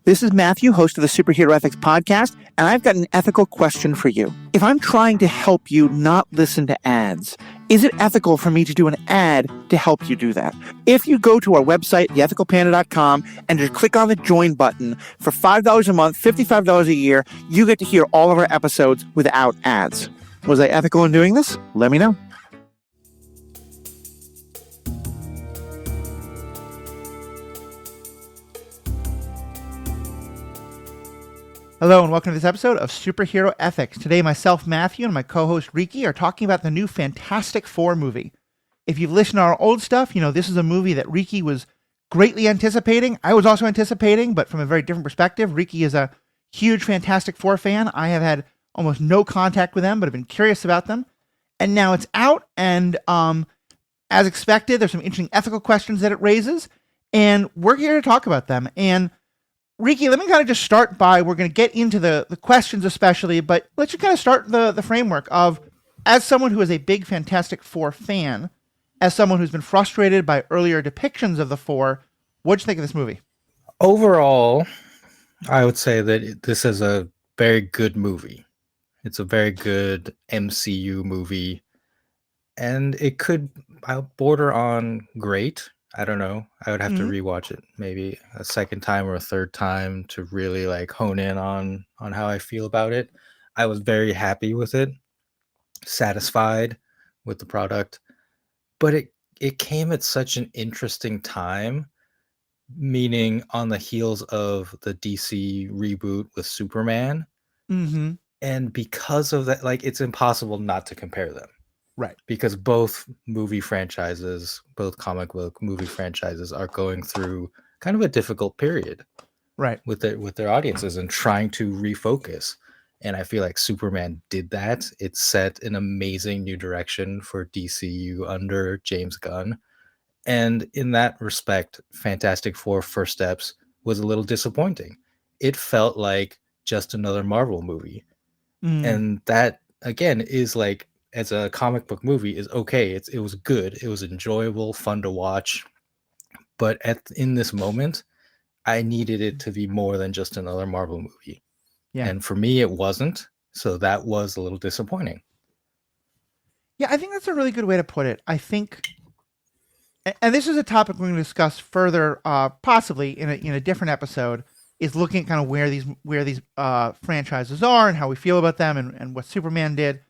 This is Matthew, host of the Superhero Ethics Podcast, and I've got an ethical question for you. If I'm trying to help you not listen to ads, is it ethical for me to do an ad to help you do that? If you go to our website, theethicalpanda.com, and just click on the join button, for $5 a month, $55 a year, you get to hear all of our episodes without ads. Was I ethical in doing this? Let me know. Hello and welcome to this episode of Superhero Ethics. Today, myself, Matthew, and my co-host Riki are talking about the new Fantastic Four movie. If you've listened to our old stuff, you know this is a movie that Riki was greatly anticipating. I was also anticipating, but from a very different perspective. Riki is a huge Fantastic Four fan. I have had almost no contact with them, but have been curious about them. And now it's out, and as expected, there's some interesting ethical questions that it raises, and we're here to talk about them. And Riki, let me kind of just start by, we're going to get into the questions especially, but let's just kind of start the framework of, as someone who is a big Fantastic Four fan, as someone who's been frustrated by earlier depictions of the Four, what'd you think of this movie? Overall, I would say that this is a very good movie. It's a very good MCU movie, and it could border on great. I don't know. I would have to rewatch it maybe a second time or a third time to really like hone in on how I feel about it. I was very happy with it, satisfied with the product, but it came at such an interesting time, meaning on the heels of the DC reboot with Superman. Mm-hmm. And because of that, like, it's impossible not to compare them. Right. Because both comic book movie franchises are going through kind of a difficult period. Right. With their audiences and trying to refocus. And I feel like Superman did that. It set an amazing new direction for DCU under James Gunn. And in that respect, Fantastic Four First Steps was a little disappointing. It felt like just another Marvel movie. And that, again, is like, as a comic book movie, is okay. It was good. It was enjoyable, fun to watch. But in this moment, I needed it to be more than just another Marvel movie. Yeah. And for me, it wasn't. So that was a little disappointing. Yeah, I think that's a really good way to put it. I think, and this is a topic we're going to discuss further, possibly in a different episode, is looking at kind of where these franchises are and how we feel about them and what Superman did.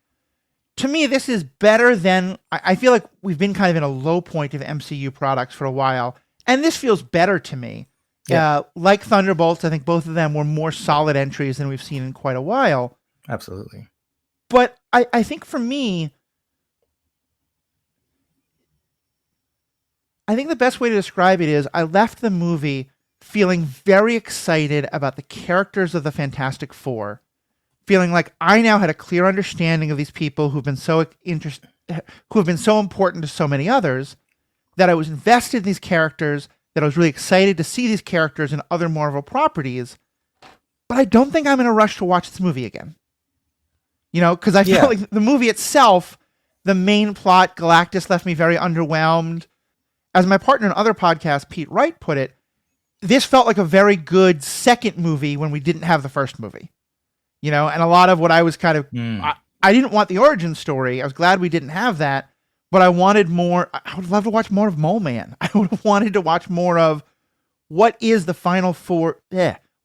To me, this is better than, I feel like we've been kind of in a low point of MCU products for a while, and this feels better to me. Yeah. Like Thunderbolts, I think both of them were more solid entries than we've seen in quite a while. Absolutely. But I think for me, I think the best way to describe it is I left the movie feeling very excited about the characters of the Fantastic Four, feeling like I now had a clear understanding of these people who've been so important to so many others, that I was invested in these characters, that I was really excited to see these characters in other Marvel properties, but I don't think I'm in a rush to watch this movie again. You know, because I felt like the movie itself, the main plot, Galactus, left me very underwhelmed. As my partner in other podcasts, Pete Wright, put it, this felt like a very good second movie when we didn't have the first movie. You know, and a lot of what I was kind of, I didn't want the origin story. I was glad we didn't have that, but I wanted more. I would love to watch more of Mole Man. I would have wanted to watch more of what is the Final Four,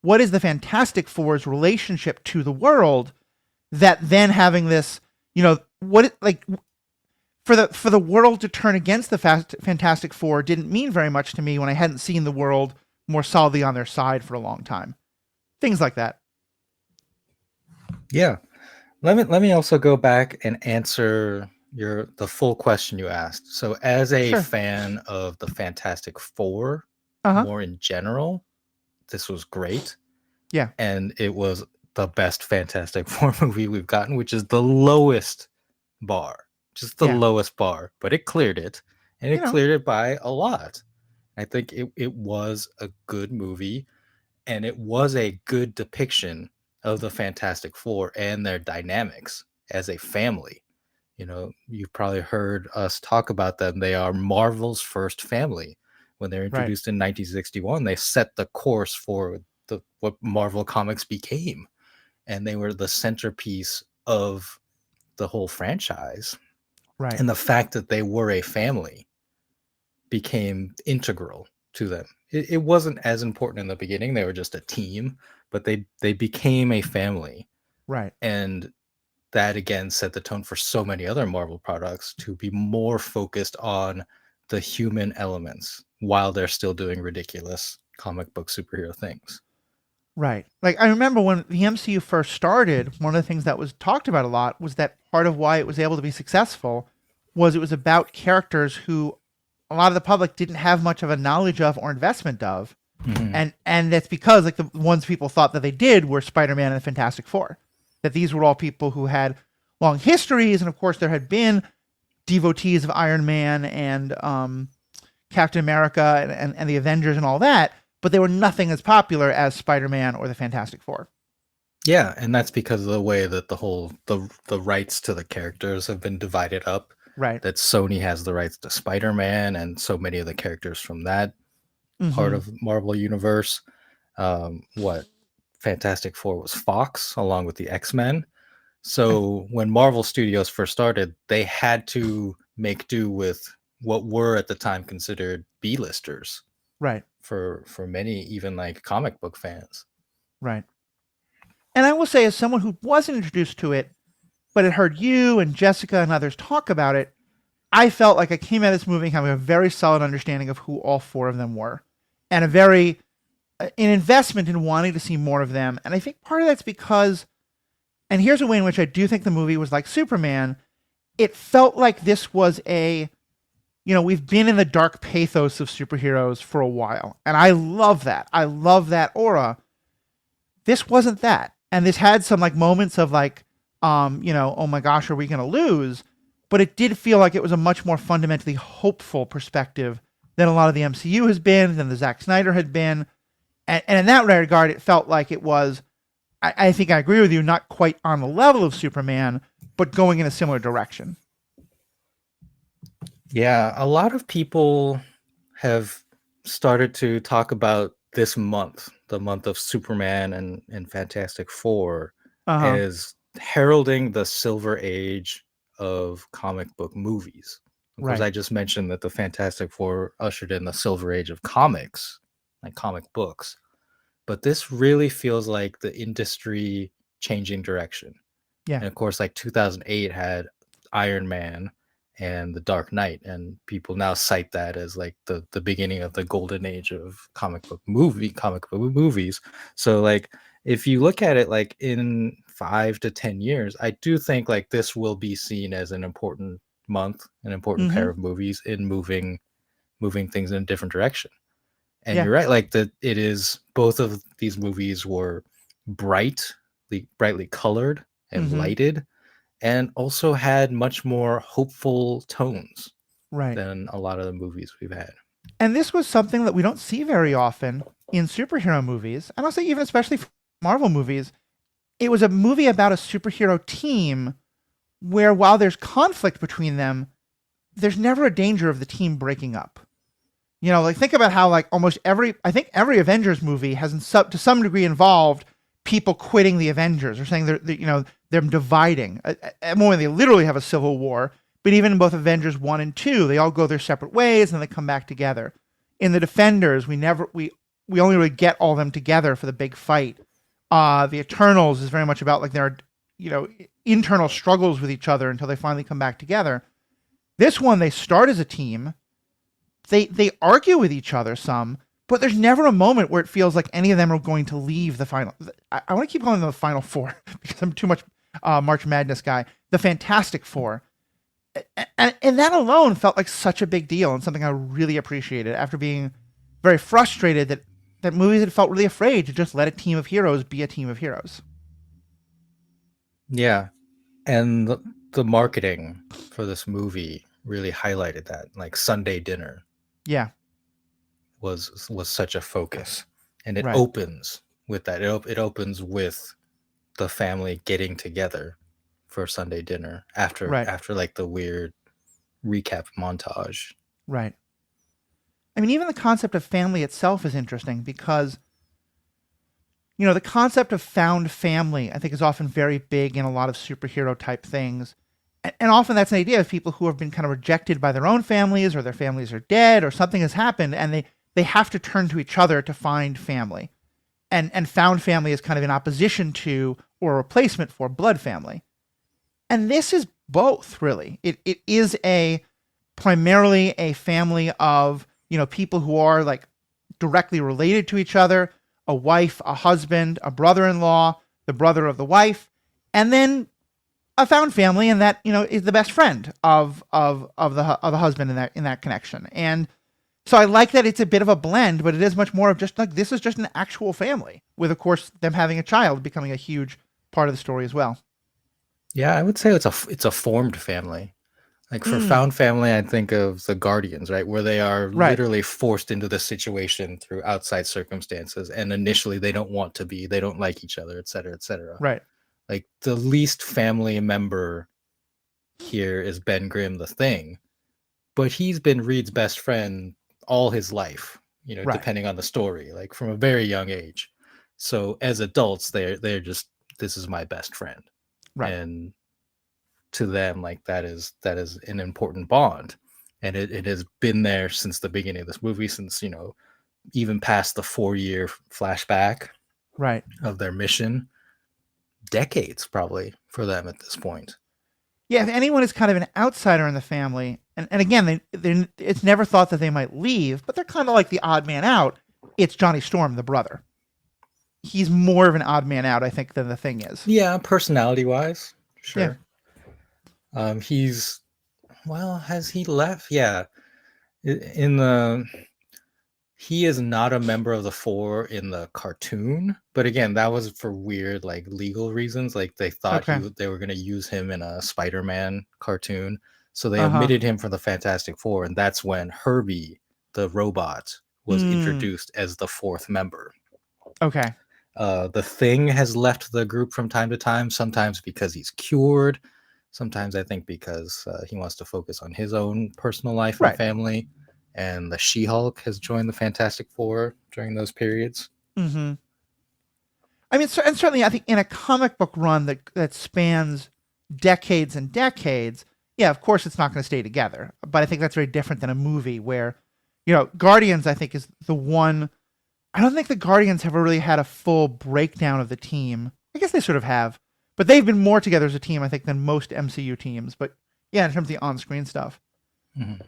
what is the Fantastic Four's relationship to the world, that then having this, you know, for the world to turn against the Fantastic Four didn't mean very much to me when I hadn't seen the world more solidly on their side for a long time. Things like that. Yeah. Let me also go back and answer the full question you asked. So as a fan of the Fantastic Four, more in general, this was great. Yeah. And it was the best Fantastic Four movie we've gotten, which is the lowest bar. Just the lowest bar. But it cleared it. And it cleared it by a lot. I think it was a good movie. And it was a good depiction of the Fantastic Four and their dynamics as a family. You know, you've probably heard us talk about them. They are Marvel's first family. When they were introduced in 1961, they set the course for the what Marvel Comics became, and they were the centerpiece of the whole franchise. Right. And the fact that they were a family became integral to them. It wasn't as important in the beginning; they were just a team, but they became a family, Right. and that again set the tone for so many other Marvel products to be more focused on the human elements while they're still doing ridiculous comic book superhero things. Right. Like I remember when the MCU first started, one of the things that was talked about a lot was that part of why it was able to be successful was it was about characters who a lot of the public didn't have much of a knowledge of or investment of. Mm-hmm. And that's because like the ones people thought that they did were Spider-Man and the Fantastic Four. That these were all people who had long histories, and of course there had been devotees of Iron Man and Captain America and the Avengers and all that, but they were nothing as popular as Spider-Man or the Fantastic Four. Yeah, and that's because of the way that the rights to the characters have been divided up. Right. That Sony has the rights to Spider-Man and so many of the characters from that part Mm-hmm. of Marvel universe. What Fantastic Four was Fox along with the X-Men. So when Marvel Studios first started, they had to make do with what were at the time considered B-listers Right. for many, even like comic book fans. Right. And I will say, as someone who wasn't introduced to it, but had heard you and Jessica and others talk about it, I felt like I came out of this movie having a very solid understanding of who all four of them were, and a very an investment in wanting to see more of them. And I think part of that's because, and here's a way in which I do think the movie was like Superman. It felt like this was a, we've been in the dark pathos of superheroes for a while, and I love that. I love that aura. This wasn't that, and this had some like moments of like, oh my gosh, are we going to lose? But it did feel like it was a much more fundamentally hopeful perspective than a lot of the MCU has been, than the Zack Snyder had been. And in that regard, it felt like it was, I think I agree with you, not quite on the level of Superman, but going in a similar direction. Yeah, a lot of people have started to talk about this month, the month of Superman and Fantastic Four, Uh huh. as heralding the silver age of comic book movies. Of course, Right. I just mentioned that the Fantastic Four ushered in the silver age of comics, like comic books. But this really feels like the industry changing direction. Yeah. And of course, like 2008 had Iron Man and The Dark Knight, and people now cite that as like the beginning of the golden age of comic book movies. So like if you look at it like in 5 to 10 years, I do think like this will be seen as an important month, an important Mm-hmm. pair of movies in moving things in a different direction. And Yeah. you're right, like that it is both of these movies were brightly colored and Mm-hmm. lighted, and also had much more hopeful tones Right. than a lot of the movies we've had. And this was something that we don't see very often in superhero movies. And I'll say even especially Marvel movies. It was a movie about a superhero team where while there's conflict between them, there's never a danger of the team breaking up. Like think about how like almost I think every Avengers movie has to some degree involved people quitting the Avengers or saying they're dividing. At one moment they literally have a civil war, but even in both Avengers 1 and 2, they all go their separate ways and they come back together. In the Defenders, we only really get all of them together for the big fight. The Eternals is very much about like their internal struggles with each other until they finally come back together. This one, they start as a team. They argue with each other some, but there's never a moment where it feels like any of them are going to leave the final. I want to keep calling them the Final Four because I'm too much March Madness guy. The Fantastic Four. And that alone felt like such a big deal and something I really appreciated after being very frustrated that movies had felt really afraid to just let a team of heroes be a team of heroes. Yeah, and the marketing for this movie really highlighted that. Like Sunday dinner Yeah, was such a focus, and it right, opens with that. It opens with the family getting together for Sunday dinner right, after like the weird recap montage. right. I mean, even the concept of family itself is interesting because The concept of found family, I think, is often very big in a lot of superhero type things. And often that's an idea of people who have been kind of rejected by their own families, or their families are dead, or something has happened, and they have to turn to each other to find family. And found family is kind of in opposition to or a replacement for blood family. And this is both, really. It is a primarily a family of, people who are like directly related to each other, a wife, a husband, a brother-in-law, the brother of the wife, and then a found family, and that is the best friend of the husband in that connection. And so I like that it's a bit of a blend, but it is much more of just like this is just an actual family, with of course them having a child becoming a huge part of the story as well. Yeah, I would say it's a formed family. Like for Mm, found family, I think of the Guardians, right? Where they are right, literally forced into this situation through outside circumstances. And initially they don't want to be, they don't like each other, et cetera, et cetera. right, Like the least family member here is Ben Grimm, the Thing, but he's been Reed's best friend all his life, right, depending on the story, like from a very young age. So as adults, they're just, this is my best friend. right. And to them, like that is an important bond. And it has been there since the beginning of this movie, since even past the 4 year flashback Right. of their mission, decades probably for them at this point. Yeah, if anyone is kind of an outsider in the family, and again, it's never thought that they might leave, but they're kind of like the odd man out. It's Johnny Storm, the brother. He's more of an odd man out, I think, than the Thing is. Yeah, personality wise, Yeah. sure. He's, well, has he left? Yeah, in the he is not a member of the Four in the cartoon, but again, that was for weird like legal reasons. Like they thought Okay. they were going to use him in a Spider-Man cartoon, so they Uh huh. omitted him from the Fantastic Four, and that's when Herbie, the robot, was Hmm. introduced as the fourth member. Okay. The Thing has left the group from time to time, sometimes because he's cured, sometimes I think because he wants to focus on his own personal life and Right. family. And the She-Hulk has joined the Fantastic Four during those periods. Mm-hmm. I mean, and certainly, I think in a comic book run that spans decades and decades, yeah, of course, it's not going to stay together. But I think that's very different than a movie where, Guardians, I think, is the one. I don't think the Guardians have really had a full breakdown of the team. I guess they sort of have, but they've been more together as a team, I think, than most MCU teams. But yeah, in terms of the on-screen stuff. Mhm.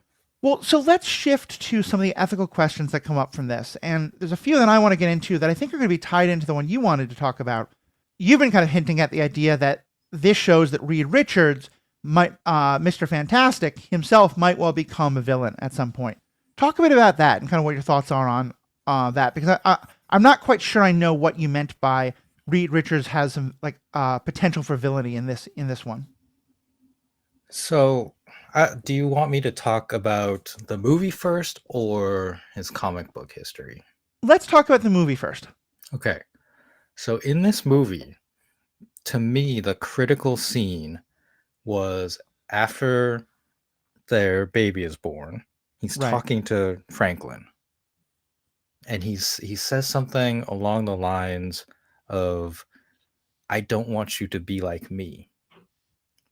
Well, so let's shift to some of the ethical questions that come up from this. And there's a few that I want to get into that I think are going to be tied into the one you wanted to talk about. You've been kind of hinting at the idea that this shows that Reed Richards Mr. Fantastic himself might well become a villain at some point. Talk a bit about that and kind of what your thoughts are on that, because I'm not quite sure I know what you meant by Reed Richards has some like potential for villainy in this one. So, do you want me to talk about the movie first or his comic book history? Let's talk about the movie first. Okay. So, in this movie, to me, the critical scene was after their baby is born. He's Right. talking to Franklin, and he says something along the lines of, "I don't want you to be like me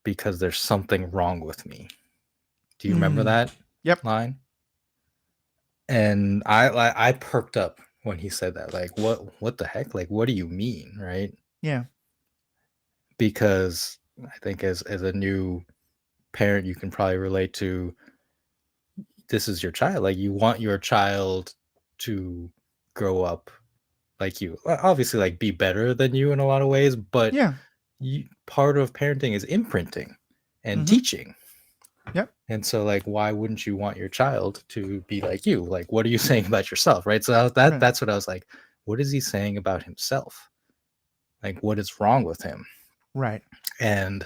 because there's something wrong with me." Do you remember Mm. that Yep. line? And I perked up when he said that. Like, what the heck? Like, what do you mean, right? Yeah. Because I think as a new parent, you can probably relate to, this is your child. Like, you want your child to grow up like you. Obviously, like be better than you in a lot of ways, but Yeah. part of parenting is imprinting and Mm-hmm. teaching. Yep. And so, like, why wouldn't you want your child to be like you? Like, what are you saying about yourself, right? So Right. that's what I was like. What is he saying about himself? Like, what is wrong with him? Right. And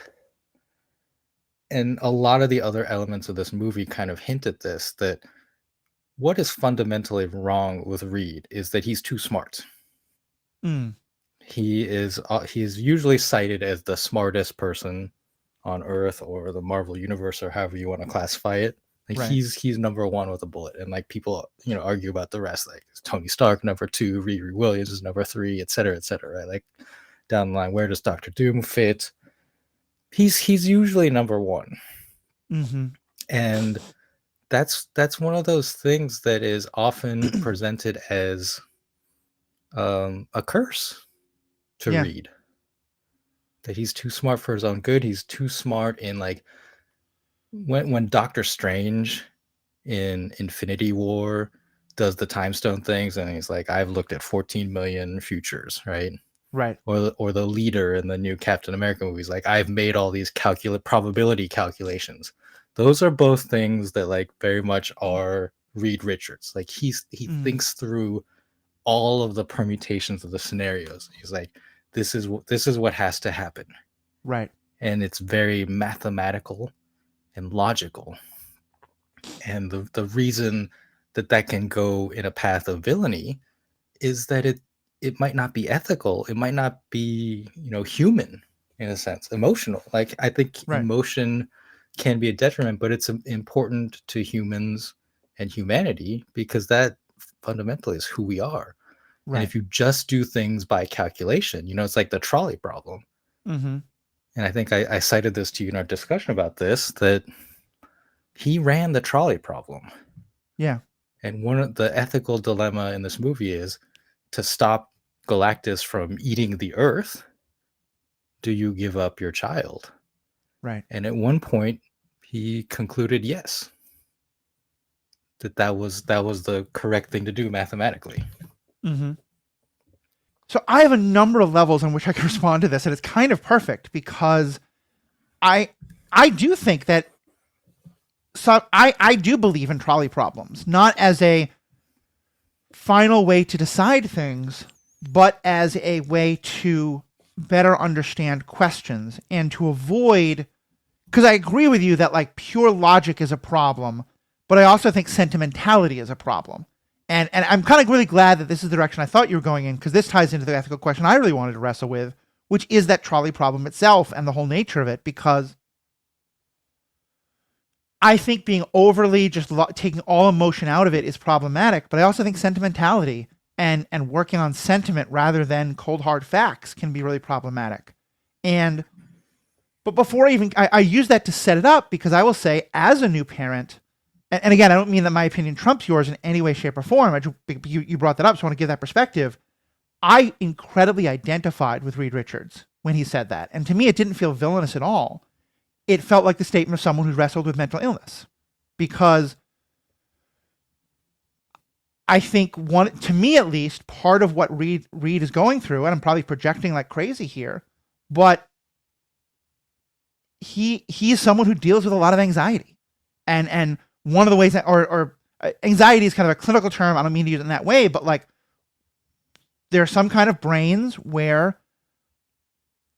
a lot of the other elements of this movie kind of hint at this, that what is fundamentally wrong with Reed is that he's too smart. Mm. He is usually cited as the smartest person on Earth or the Marvel universe, or however you want to classify it. Like Right. he's number one with a bullet, and like people argue about the rest. Like is Tony Stark number two, Riri Williams is number three, et cetera. Right? Like down the line, where does Doctor Doom fit? He's usually number one, Mm-hmm. and that's one of those things that is often presented as a curse to Yeah. Reed. That he's too smart for his own good. He's too smart in like when Doctor Strange in Infinity War does the time stone things, and he's like, I've looked at 14 million futures, right? Right. Or the leader in the new Captain America movies, like I've made all these probability calculations. Those are both things that like very much are Reed Richards. Like he Mm. thinks through all of the permutations of the scenarios. He's like, this is what has to happen, Right. and it's very mathematical and logical. And the reason that can go in a path of villainy is that it might not be ethical. It might not be, human in a sense, emotional. Like I think Right. emotion can be a detriment, but it's important to humans and humanity because that fundamentally is who we are. And Right. if you just do things by calculation, it's like the trolley problem. Mm-hmm. And I think I cited this to you in our discussion about this, that he ran the trolley problem. Yeah. And one of the ethical dilemma in this movie is to stop Galactus from eating the Earth, do you give up your child? Right. And at one point, he concluded yes, that was the correct thing to do mathematically. Mm-hmm. So I have a number of levels on which I can respond to this, and it's kind of perfect because I do think that I do believe in trolley problems, not as a final way to decide things, but as a way to better understand questions and to avoid, because I agree with you that like pure logic is a problem, but I also think sentimentality is a problem. And I'm kind of really glad that this is the direction I thought you were going in, because this ties into the ethical question I really wanted to wrestle with, which is that trolley problem itself and the whole nature of it, because I think being overly just taking all emotion out of it is problematic, but I also think sentimentality and working on sentiment rather than cold hard facts can be really problematic. And but before I use that to set it up, because I will say, as a new parent, and again, I don't mean that my opinion trumps yours in any way, shape, or form. You brought that up, so I want to give that perspective. I incredibly identified with Reed Richards when he said that, and to me, it didn't feel villainous at all. It felt like the statement of someone who wrestled with mental illness, because I think to me at least, part of what Reed is going through, and I'm probably projecting like crazy here, but he is someone who deals with a lot of anxiety, and one of the ways that, or anxiety is kind of a clinical term. I don't mean to use it in that way, but like there are some kind of brains where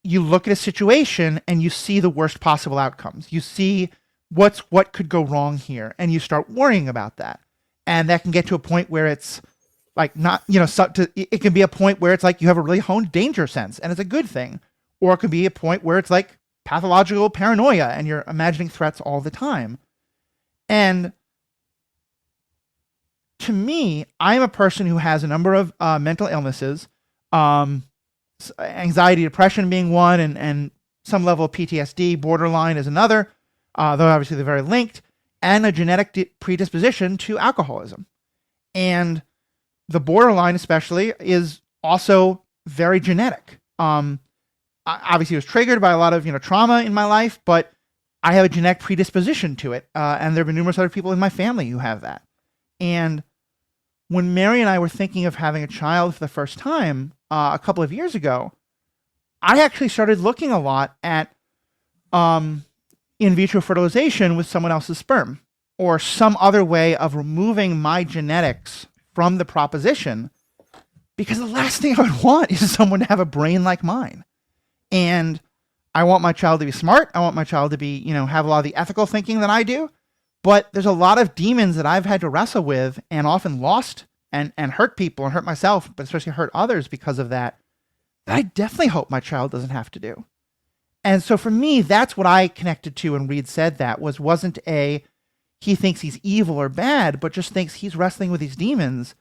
you look at a situation and you see the worst possible outcomes. You see what could go wrong here, and you start worrying about that. And that can get to a point where it's like not, it can be a point where it's like you have a really honed danger sense and it's a good thing. Or it could be a point where it's like pathological paranoia and you're imagining threats all the time. And to me, I'm a person who has a number of mental illnesses, anxiety, depression being one, and some level of PTSD, borderline is another, though obviously they're very linked, and a genetic predisposition to alcoholism. And the borderline especially is also very genetic. Obviously it was triggered by a lot of trauma in my life, but I have a genetic predisposition to it, and there have been numerous other people in my family who have that. And when Mary and I were thinking of having a child for the first time a couple of years ago, I actually started looking a lot at in vitro fertilization with someone else's sperm, or some other way of removing my genetics from the proposition, because the last thing I would want is someone to have a brain like mine. And I want my child to be smart. I want my child to be, have a lot of the ethical thinking that I do. But there's a lot of demons that I've had to wrestle with and often lost and hurt people and hurt myself, but especially hurt others because of that I definitely hope my child doesn't have to do. And so for me, that's what I connected to when Reed said that wasn't a, he thinks he's evil or bad, but just thinks he's wrestling with these demons.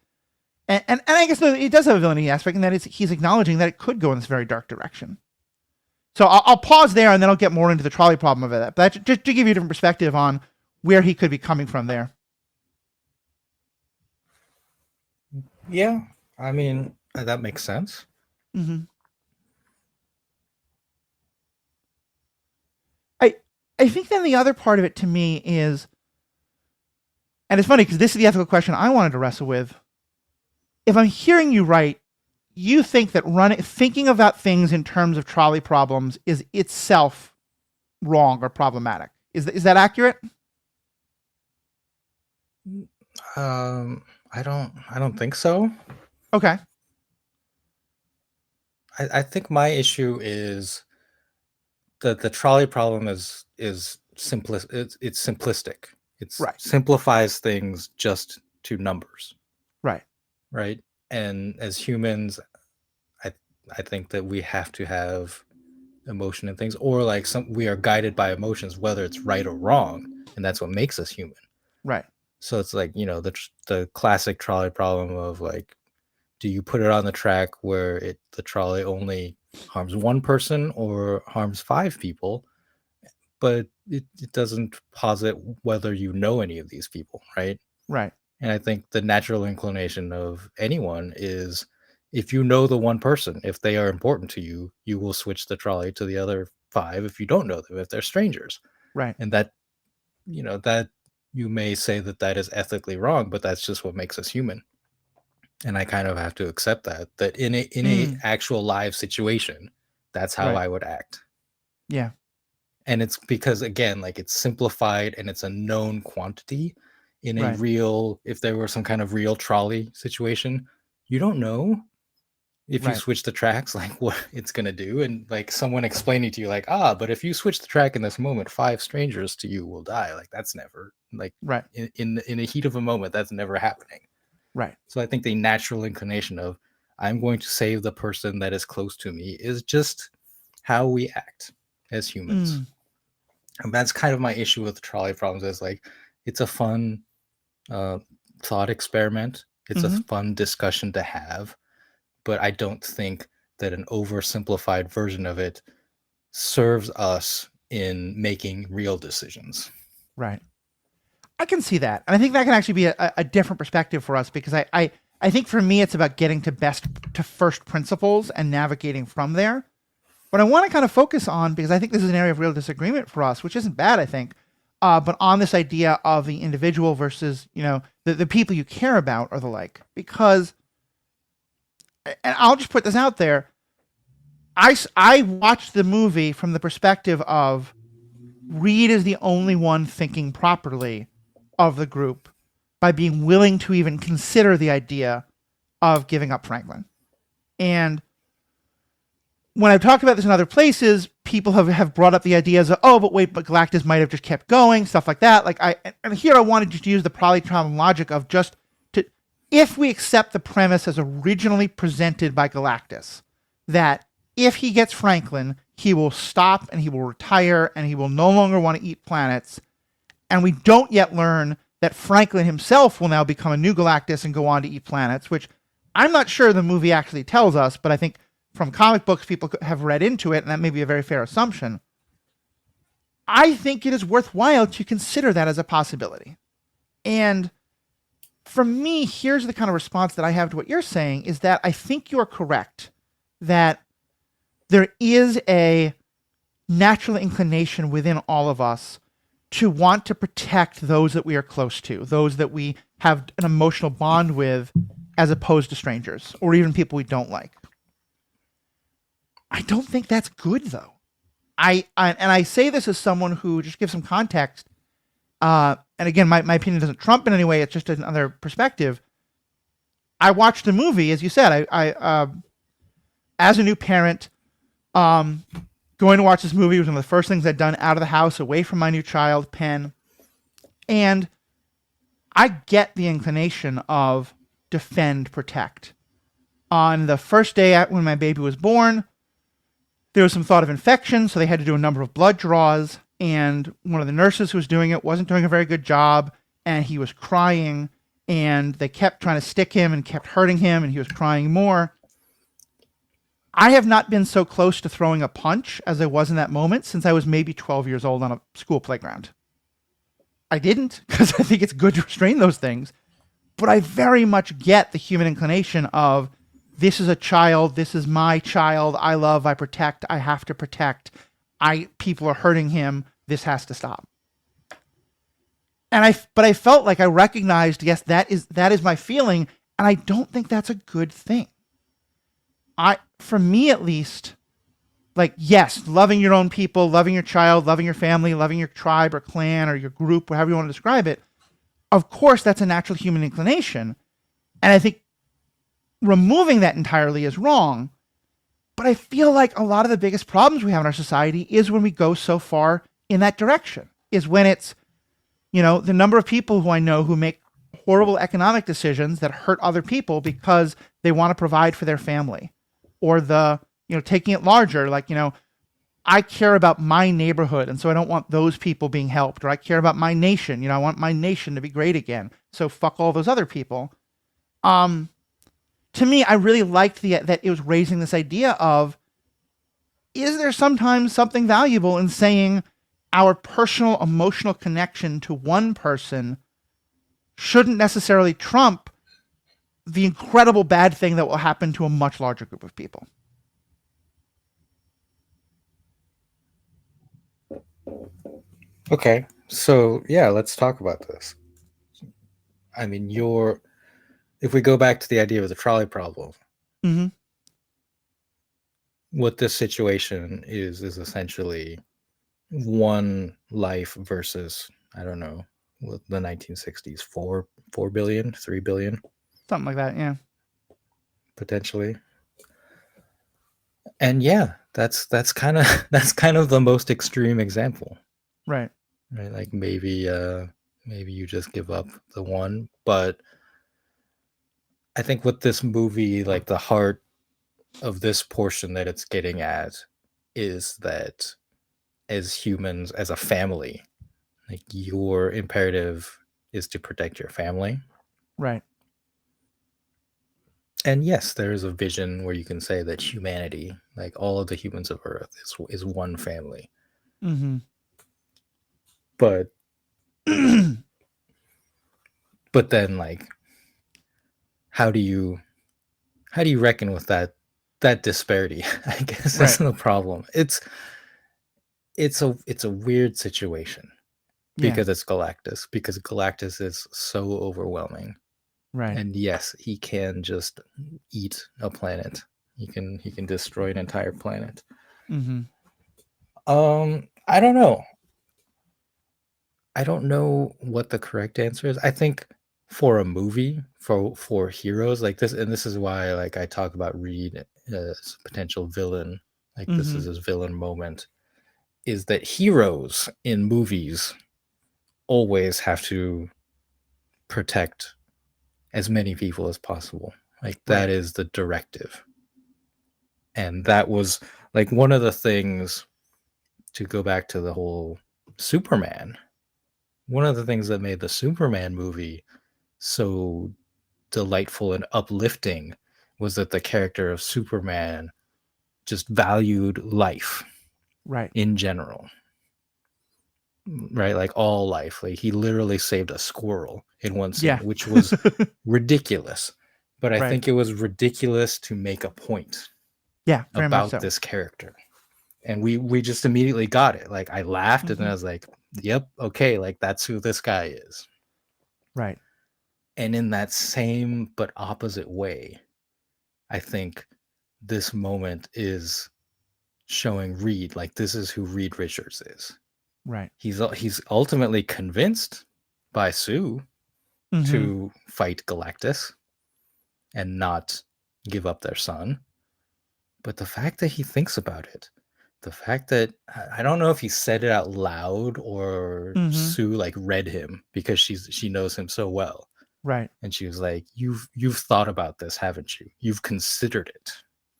And I guess it does have a villainy aspect, in that he's acknowledging that it could go in this very dark direction. So I'll pause there, and then I'll get more into the trolley problem of it. But just to give you a different perspective on where he could be coming from there. Yeah, I mean, that makes sense. Mm-hmm. I think then the other part of it to me is, and it's funny because this is the ethical question I wanted to wrestle with. If I'm hearing you right, you think that thinking about things in terms of trolley problems is itself wrong or problematic. Is that accurate? I don't think so. Okay. I think my issue is that the trolley problem is it's simplistic. It Right. simplifies things just to numbers. Right. Right. And as humans, I think that we have to have emotion and things, or like we are guided by emotions, whether it's right or wrong, and that's what makes us human. Right. So it's like, the classic trolley problem of like, do you put it on the track where the trolley only harms one person or harms 5 people, but it doesn't posit whether you know any of these people, right? Right. And I think the natural inclination of anyone is, if you know the one person, if they are important to you, you will switch the trolley to the other 5 if you don't know them, if they're strangers. Right. And that you may say that is ethically wrong, but that's just what makes us human. And I kind of have to accept that in a actual live situation, that's how I would act. Yeah. And it's because, again, like, it's simplified and it's a known quantity. In a real, if there were some kind of real trolley situation, you don't know if you switch the tracks, like, what it's going to do. And like someone explaining to you like, but if you switch the track in this moment, 5 strangers to you will die. Like, that's never, like, in a heat of a moment, that's never happening. Right. So I think the natural inclination of, I'm going to save the person that is close to me, is just how we act as humans. And that's kind of my issue with the trolley problems, is like, it's a fun thought experiment. It's a fun discussion to have, but I don't think that an oversimplified version of it serves us in making real decisions. Right. I can see that. And I think that can actually be a different perspective for us, because I think for me, it's about getting to first principles and navigating from there. But I want to kind of focus on, because I think this is an area of real disagreement for us, which isn't bad, I think, but on this idea of the individual versus, the people you care about or the like. Because, and I'll just put this out there, I watched the movie from the perspective of Reed is the only one thinking properly of the group by being willing to even consider the idea of giving up Franklin. And when I've talked about this in other places, people have brought up the ideas of, but Galactus might have just kept going, stuff like that. And here I wanted to use the polytron logic of if we accept the premise as originally presented by Galactus, that if he gets Franklin, he will stop and he will retire and he will no longer want to eat planets. And we don't yet learn that Franklin himself will now become a new Galactus and go on to eat planets, which I'm not sure the movie actually tells us, but I think from comic books, people have read into it, and that may be a very fair assumption. I think it is worthwhile to consider that as a possibility. And for me, here's the kind of response that I have to what you're saying, is that I think you're correct, that there is a natural inclination within all of us to want to protect those that we are close to, those that we have an emotional bond with, as opposed to strangers, or even people we don't like. I don't think that's good, though. I say this as someone who, just give some context, and again, my opinion doesn't trump in any way, it's just another perspective. I watched the movie, as you said, I as a new parent, going to watch this movie was one of the first things I'd done out of the house, away from my new child, Penn. And I get the inclination of defend, protect. On the first day when my baby was born, there was some thought of infection, so they had to do a number of blood draws. and one of the nurses who was doing it wasn't doing a very good job, and he was crying, and they kept trying to stick him and kept hurting him, and he was crying more. I have not been so close to throwing a punch as I was in that moment since I was maybe 12 years old on a school playground. I didn't, because I think it's good to restrain those things, but I very much get the human inclination of, this is a child, this is my child, I love, I protect, I have to protect, people are hurting him, this has to stop. But I felt like I recognized, yes, that is my feeling, and I don't think that's a good thing. For me at least, like, yes, loving your own people, loving your child, loving your family, loving your tribe or clan or your group, however you want to describe it, of course that's a natural human inclination. And I think removing that entirely is wrong. But I feel like a lot of the biggest problems we have in our society is when we go so far in that direction, is when it's, the number of people who I know who make horrible economic decisions that hurt other people because they want to provide for their family, or taking it larger, like, I care about my neighborhood, and so I don't want those people being helped, or I care about my nation, I want my nation to be great again, so fuck all those other people. To me, I really liked that it was raising this idea of, is there sometimes something valuable in saying our personal emotional connection to one person shouldn't necessarily trump the incredible bad thing that will happen to a much larger group of people. Okay, so yeah, let's talk about this. I mean, if we go back to the idea of the trolley problem, mm-hmm. what this situation is essentially one life versus, I don't know, the 1960s, 4 billion, 3 billion, something like that, yeah, potentially. And yeah, that's kind of the most extreme example, right? Like maybe you just give up the one, but I think with this movie, like the heart of this portion that it's getting at is that as humans, as a family, like your imperative is to protect your family. Right. And yes, there is a vision where you can say that humanity, like all of the humans of Earth, is one family. Mm-hmm. But but then, like, how do you reckon with that disparity? I guess that's the problem. It's a weird situation because it's Galactus, because Galactus is so overwhelming. Right. And yes, he can just eat a planet. He can destroy an entire planet. Mm-hmm. I don't know. I don't know what the correct answer is. I think for a movie, for heroes like this, and this is why, like, I talk about Reed as a potential villain, like this is his villain moment, is that heroes in movies always have to protect as many people as possible. Like, that is the directive. And that was, like, one of the things, to go back to the whole Superman, one of the things that made the Superman movie so delightful and uplifting was that the character of Superman just valued life, right, in general, right? Like all life. Like, he literally saved a squirrel in one scene, which was ridiculous. But I think it was ridiculous to make a point about this character. And we just immediately got it. Like, I laughed and then I was like, yep, okay, like that's who this guy is. Right. And in that same but opposite way, I think this moment is showing Reed, like, this is who Reed Richards is. Right. He's ultimately convinced by Sue to fight Galactus and not give up their son. But the fact that he thinks about it, the fact that, I don't know if he said it out loud or Sue like read him, because she knows him so well. Right. And she was like, you've thought about this, haven't you? You've considered it.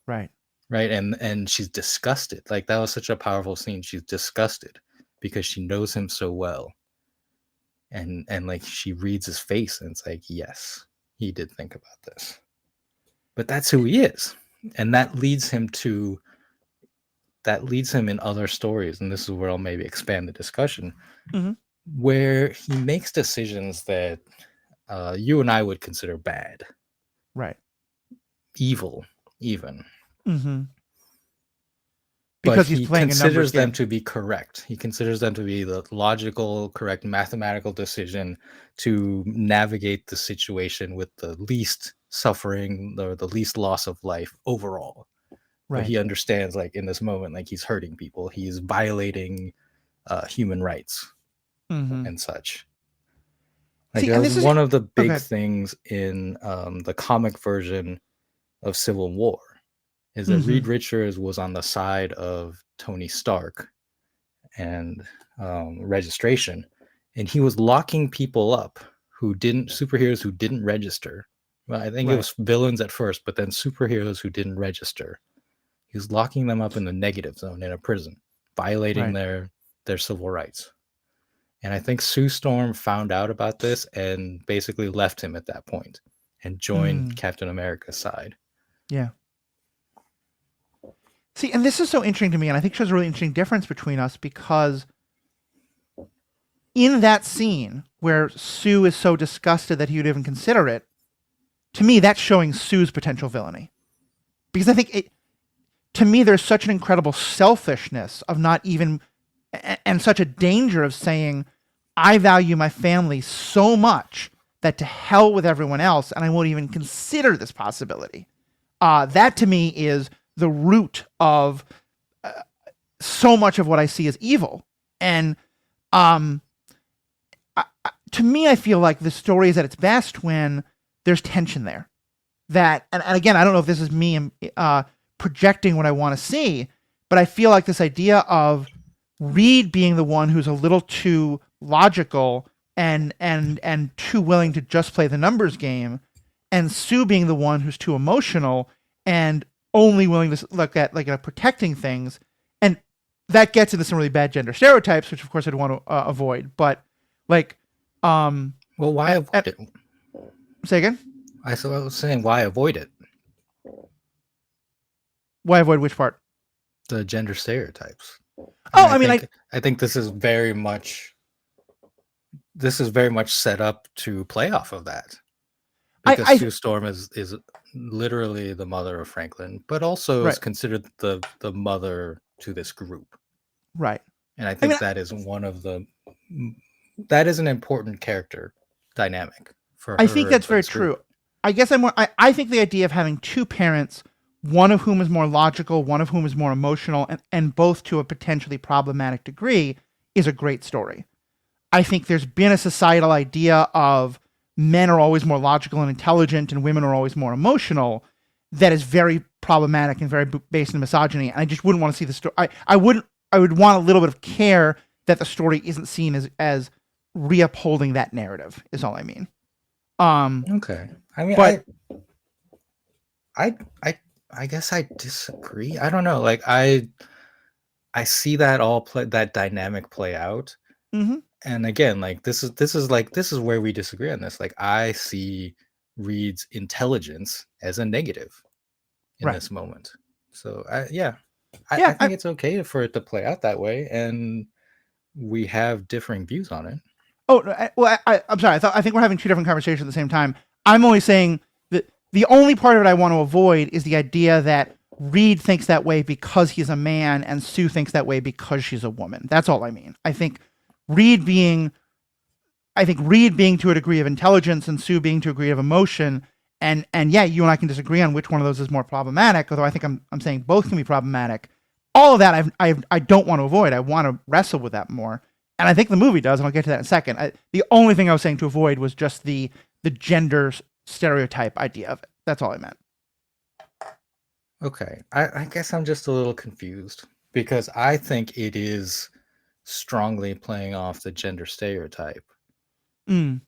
Right. Right. And she's disgusted. Like, that was such a powerful scene. She's disgusted. because she knows him so well. And like she reads his face and it's like, yes, he did think about this. But that's who he is. And that leads him in other stories, and this is where I'll maybe expand the discussion, Mm-hmm. where he makes decisions that you and I would consider bad, Right. evil, even. Mm-hmm. But Because he's he playing a numbers considers them game. to be correct. He considers them to be the logical, correct mathematical decision to navigate the situation with the least suffering or the least loss of life overall. But Right. he understands, like, in this moment, like, he's hurting people. He's violating human rights Mm-hmm. and such. Like, See, that and was this is one of the big okay. things in the comic version of Civil War, is that Mm-hmm. Reed Richards was on the side of Tony Stark and registration, and he was locking people up superheroes who didn't register. Well, I think it Right. was villains at first, but then superheroes who didn't register. He was locking them up in the negative zone in a prison, violating Right. their civil rights. And I think Sue Storm found out about this and basically left him at that point and joined Mm. Captain America's side. Yeah. See, and this is so interesting to me, and I think shows a really interesting difference between us because in that scene where Sue is so disgusted that he would even consider it, to me, that's showing Sue's potential villainy. Because I think to me, there's such an incredible selfishness of not even, and such a danger of saying, I value my family so much that to hell with everyone else, and I won't even consider this possibility. That to me is the root of so much of what I see as evil. And to me, I feel like the story is at its best when there's tension there. That, and again, I don't know if this is me projecting what I want to see, but I feel like this idea of Reed being the one who's a little too logical and too willing to just play the numbers game, and Sue being the one who's too emotional and only willing to look at like protecting things, and that gets into some really bad gender stereotypes, which of course I'd want to avoid. But like, Well, why avoid it? Say again. I was saying, why avoid it? Why avoid which part? The gender stereotypes. I think this is very much set up to play off of that, because Sue Storm is literally the mother of Franklin, but also is considered the mother to this group. Right. And I think that is an important character dynamic for her. I think that's very true. I guess I think the idea of having two parents, one of whom is more logical, one of whom is more emotional, and both to a potentially problematic degree, is a great story. I think there's been a societal idea of men are always more logical and intelligent and women are always more emotional that is very problematic and very based in misogyny. And I just wouldn't want to see the story. I would want a little bit of care that the story isn't seen as reupholding that narrative, is all I mean. Okay. I mean, but I guess I disagree. I don't know. Like I see that that dynamic play out. Mm-hmm. And again, like this is where we disagree on this. Like I see Reed's intelligence as a negative in this moment. So I think it's okay for it to play out that way, and we have differing views on it. Oh, well, I'm sorry. I think we're having two different conversations at the same time. I'm only saying that the only part of it I want to avoid is the idea that Reed thinks that way because he's a man and Sue thinks that way because she's a woman. That's all I mean. I think Reed being to a degree of intelligence and Sue being to a degree of emotion, and yeah, you and I can disagree on which one of those is more problematic, although I think I'm saying both can be problematic. All of that I don't want to avoid. I want to wrestle with that more. And I think the movie does, and I'll get to that in a second. The only thing I was saying to avoid was just the gender stereotype idea of it. That's all I meant. Okay. I guess I'm just a little confused, because I think it is strongly playing off the gender stereotype.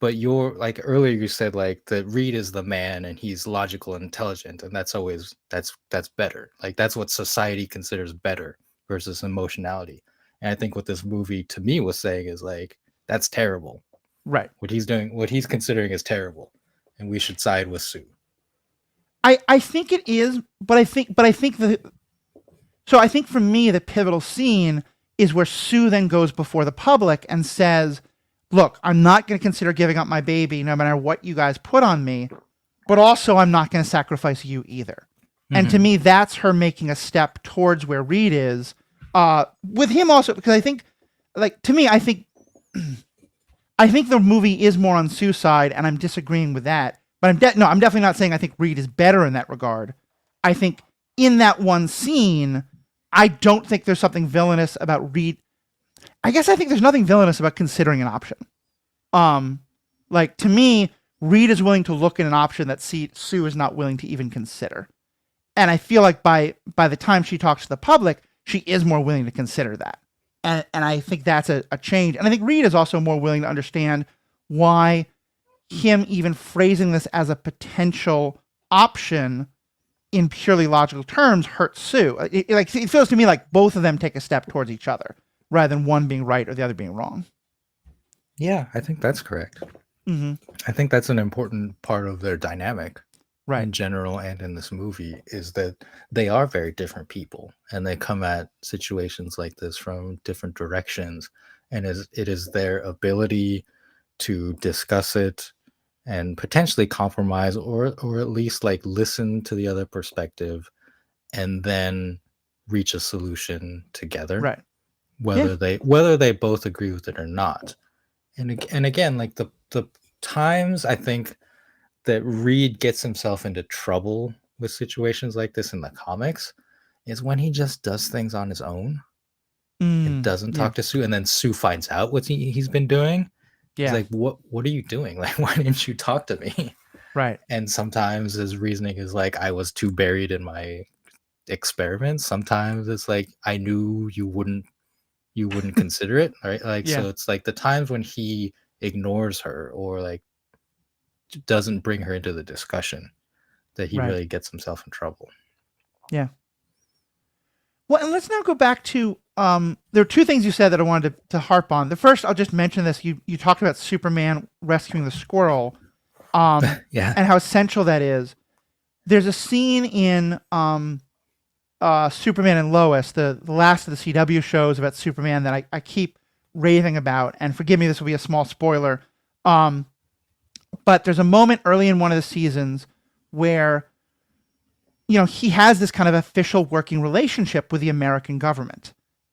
But you're like, earlier you said like that Reed is the man and he's logical and intelligent, and that's always that's better. Like that's what society considers better versus emotionality. And I think what this movie to me was saying is like, that's terrible. Right. What he's doing, what he's considering is terrible. And we should side with Sue. I think it is, but I think I think for me the pivotal scene is where Sue then goes before the public and says, look, I'm not going to consider giving up my baby no matter what you guys put on me, but also I'm not going to sacrifice you either. Mm-hmm. And to me, that's her making a step towards where Reed is, with him also, because I think, like, to me, I think the movie is more on Sue's side, and I'm disagreeing with that. But I'm definitely not saying I think Reed is better in that regard. I think in that one scene, I don't think there's something villainous about Reed. I guess I think there's nothing villainous about considering an option. Like, to me, Reed is willing to look at an option that Sue is not willing to even consider. And I feel like by the time she talks to the public, she is more willing to consider that. And I think that's a change. And I think Reed is also more willing to understand why him even phrasing this as a potential option in purely logical terms hurts Sue. It feels to me like both of them take a step towards each other rather than one being right or the other being wrong. Yeah, I think that's correct. Mm-hmm. I think that's an important part of their dynamic, right, in general and in this movie, is that they are very different people and they come at situations like this from different directions. And it is their ability to discuss it and potentially compromise or at least like listen to the other perspective and then reach a solution together. Right. Whether they both agree with it or not. And again, like the times I think that Reed gets himself into trouble with situations like this in the comics is when he just does things on his own and doesn't talk to Sue, and then Sue finds out what he's been doing. Yeah. He's like, what are you doing? Like, why didn't you talk to me? Right. And sometimes his reasoning is like, I was too buried in my experiments. Sometimes it's like, I knew you wouldn't consider it, right? Like, so it's like the times when he ignores her or like doesn't bring her into the discussion that he really gets himself in trouble. Yeah. Well, and let's now go back to there are two things you said that I wanted to harp on. The first, I'll just mention this. You talked about Superman rescuing the squirrel, and how essential that is. There's a scene in Superman and Lois, the last of the CW shows about Superman that I keep raving about. And forgive me, this will be a small spoiler. But there's a moment early in one of the seasons where, he has this kind of official working relationship with the American government.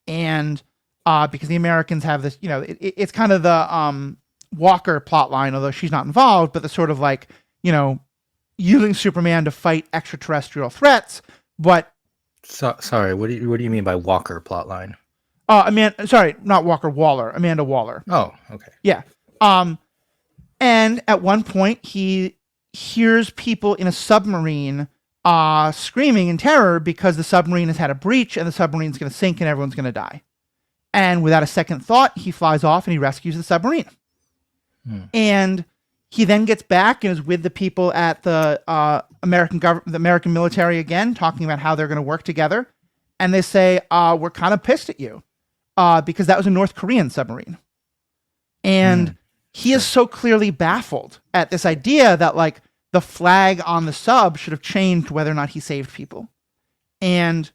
And because the Americans have this, it's kind of the Walker plotline, although she's not involved, but the sort of like, using Superman to fight extraterrestrial threats. But sorry, what do you mean by Walker plotline? Not Walker, Waller, Amanda Waller. Oh, okay. Yeah. And at one point he hears people in a submarine screaming in terror because the submarine has had a breach and the submarine's going to sink and everyone's going to die. And without a second thought, he flies off and he rescues the submarine. And he then gets back and is with the people at the American military again, talking about how they're going to work together. And they say, we're kind of pissed at you because that was a North Korean submarine. And he is so clearly baffled at this idea that like the flag on the sub should have changed whether or not he saved people. And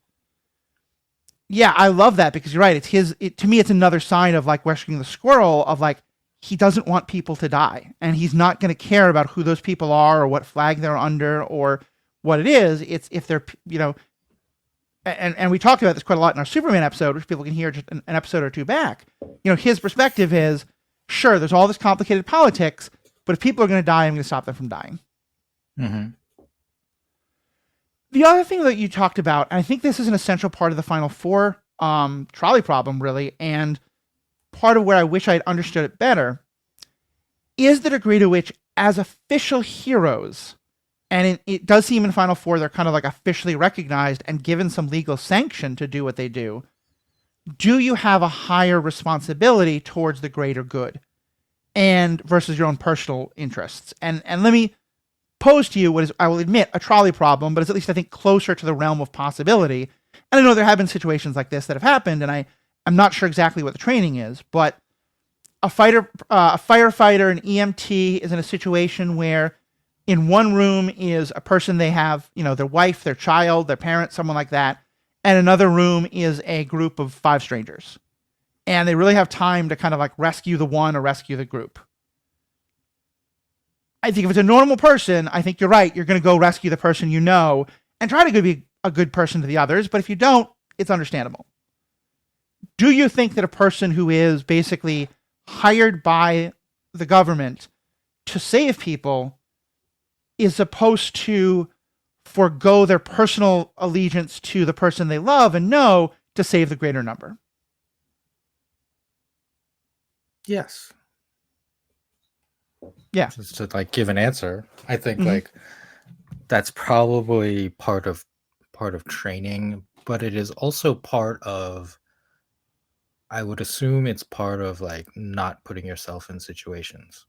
yeah, I love that because you're right. To me, it's another sign of like rescuing the squirrel of like, he doesn't want people to die and he's not going to care about who those people are or what flag they're under or what it is. It's if they're, and we talked about this quite a lot in our Superman episode, which people can hear just an episode or two back. His perspective is, sure, there's all this complicated politics, but if people are going to die, I'm going to stop them from dying. Mm-hmm. The other thing that you talked about, and I think this is an essential part of the Final Four trolley problem, really, and part of where I wish I'd understood it better, is the degree to which, as official heroes, and it does seem in Final Four they're kind of like officially recognized and given some legal sanction to do what they do you have a higher responsibility towards the greater good and versus your own personal interests? And let me pose to you what is, I will admit, a trolley problem, but it's at least, I think, closer to the realm of possibility. And I know there have been situations like this that have happened, and I'm not sure exactly what the training is, but a firefighter, an EMT is in a situation where in one room is a person they have, their wife, their child, their parent, someone like that, and another room is a group of 5 strangers. And they really have time to kind of like rescue the one or rescue the group. I think if it's a normal person, I think you're right. You're going to go rescue the person you know and try to be a good person to the others. But if you don't, it's understandable. Do you think that a person who is basically hired by the government to save people is supposed to forego their personal allegiance to the person they love and know to save the greater number? Yes. Yeah. Just to like give an answer, I think like that's probably part of training, but it is also part of, I would assume it's part of like not putting yourself in situations.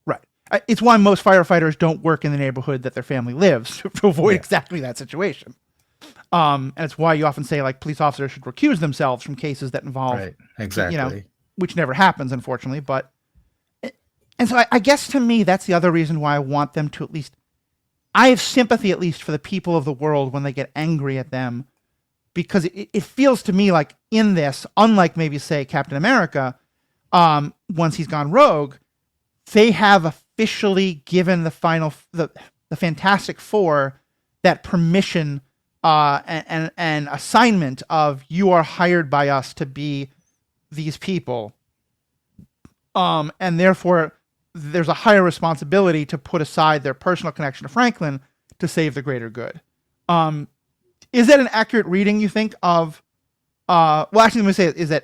Right. It's why most firefighters don't work in the neighborhood that their family lives to avoid exactly that situation. And it's why you often say like police officers should recuse themselves from cases that involve, Right. Exactly. which never happens, unfortunately. But, and so I guess to me, that's the other reason why I want them to at least, I have sympathy at least for the people of the world when they get angry at them, because it feels to me like in this, unlike maybe say Captain America, once he's gone rogue, they have officially given the Fantastic Four that permission and assignment of, you are hired by us to be these people, and therefore there's a higher responsibility to put aside their personal connection to Franklin to save the greater good. Is that an accurate reading, you think, of well, actually, let me say,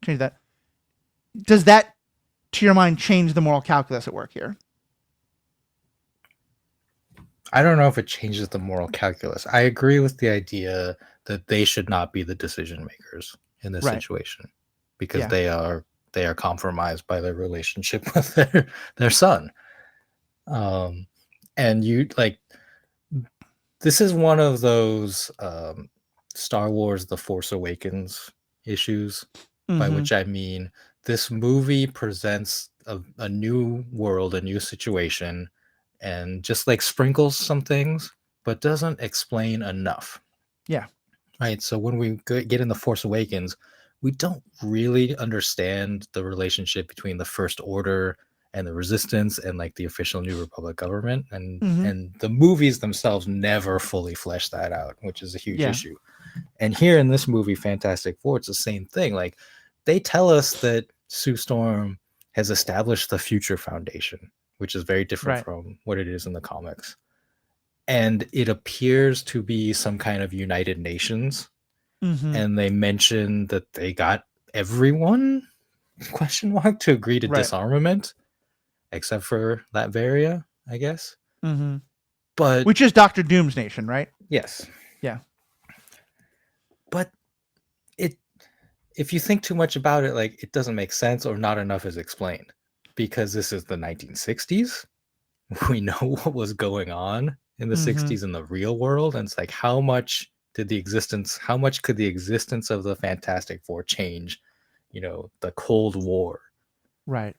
change that. Does that, to your mind, change the moral calculus at work here? I don't know if it changes the moral calculus. I agree with the idea that they should not be the decision makers in this situation, because they are compromised by their relationship with their son. And you like, this is one of those Star Wars The Force Awakens issues, by which I mean this movie presents a new world, a new situation, and just like sprinkles some things, but doesn't explain enough. Yeah. Right. So when we get in The Force Awakens, we don't really understand the relationship between the First Order and the Resistance and like the official New Republic government, and the movies themselves never fully flesh that out, which is a huge issue. And here in this movie, Fantastic Four, it's the same thing. Like, they tell us that Sue Storm has established the Future Foundation, which is very different from what it is in the comics. And it appears to be some kind of United Nations. And they mention that they got everyone to agree to disarmament, except for Latveria, I guess. But which is Dr. Doom's nation, right? Yes. Yeah. But if you think too much about it, like, it doesn't make sense, or not enough is explained, because this is the 1960s. We know what was going on in the 60s in the real world, and it's like, how much could the existence of the Fantastic Four change, the Cold War? Right.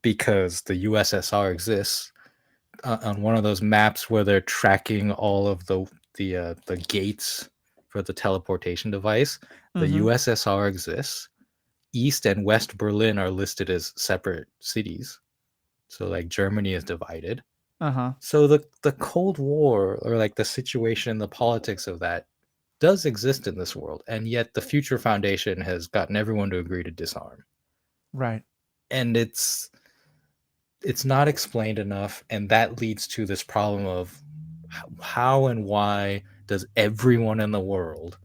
Because the USSR exists on one of those maps where they're tracking all of the gates for the teleportation device. The USSR exists. East and West Berlin are listed as separate cities. So like Germany is divided. So the Cold War, or like the situation, the politics of that, does exist in this world. And yet the Future Foundation has gotten everyone to agree to disarm. Right. And it's not explained enough. And that leads to this problem of how and why does everyone in the world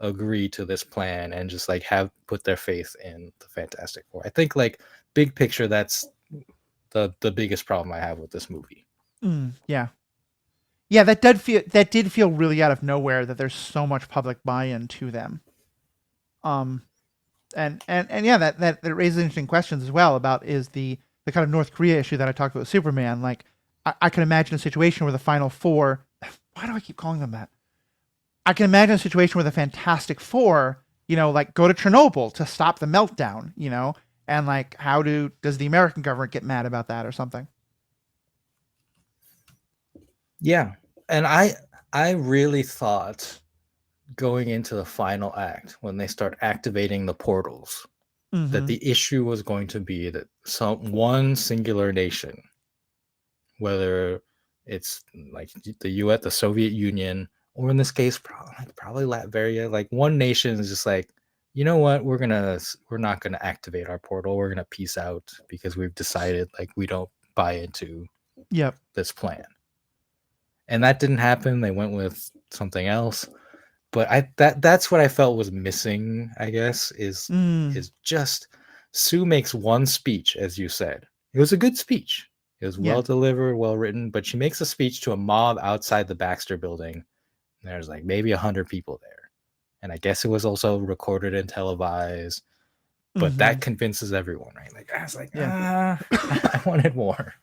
agree to this plan and just like put their faith in the Fantastic Four? I think, like, big picture, that's the biggest problem I have with this movie. Yeah, that did feel really out of nowhere, that there's so much public buy-in to them. And yeah, that raises interesting questions as well about is the kind of North Korea issue that I talked about with Superman. Like, I can imagine a situation where the Final Four, why do I keep calling them that? I can imagine a situation where the Fantastic Four like go to Chernobyl to stop the meltdown, and like does the American government get mad about that or something? Yeah. And I really thought going into the final act when they start activating the portals that Mm-hmm. the issue was going to be that one singular nation, whether it's like the US, the Soviet Union, or in this case probably Latveria, like one nation is just like, you know what, we're not gonna activate our portal. We're gonna peace out because we've decided like we don't buy into Yep. this plan. And that didn't happen. They went with something else. But that's what I felt was missing, I guess, Mm. is just Sue makes one speech, as you said. It was a good speech. It was Yeah. well delivered, well written, but she makes a speech to a mob outside the Baxter building. There's like maybe 100 people there. And I guess it was also recorded and televised, but Mm-hmm. that convinces everyone, right? Like I was like, Yeah. I wanted more.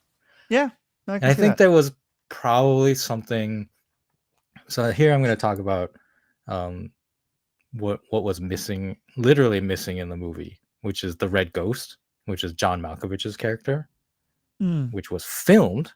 Yeah. I And can I see think that. there was probably something. So here I'm going to talk about um, what was missing, literally missing in the movie, which is the Red Ghost, which is John Malkovich's character, Mm. which was filmed.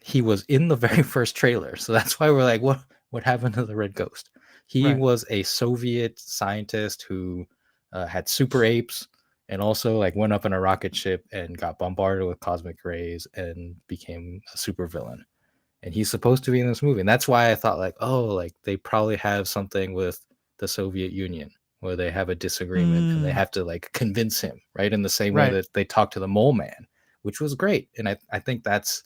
He was in the very first trailer, so that's why we're like, what happened to the Red Ghost? He Right. was a Soviet scientist who had super apes and also like went up in a rocket ship and got bombarded with cosmic rays and became a super villain. And he's supposed to be in this movie, and that's why I thought like, oh, like they probably have something with the Soviet Union where they have a disagreement and they Mm. have to like convince him, right, in the same way Right. that they talked to the mole man, which was great. And I think that's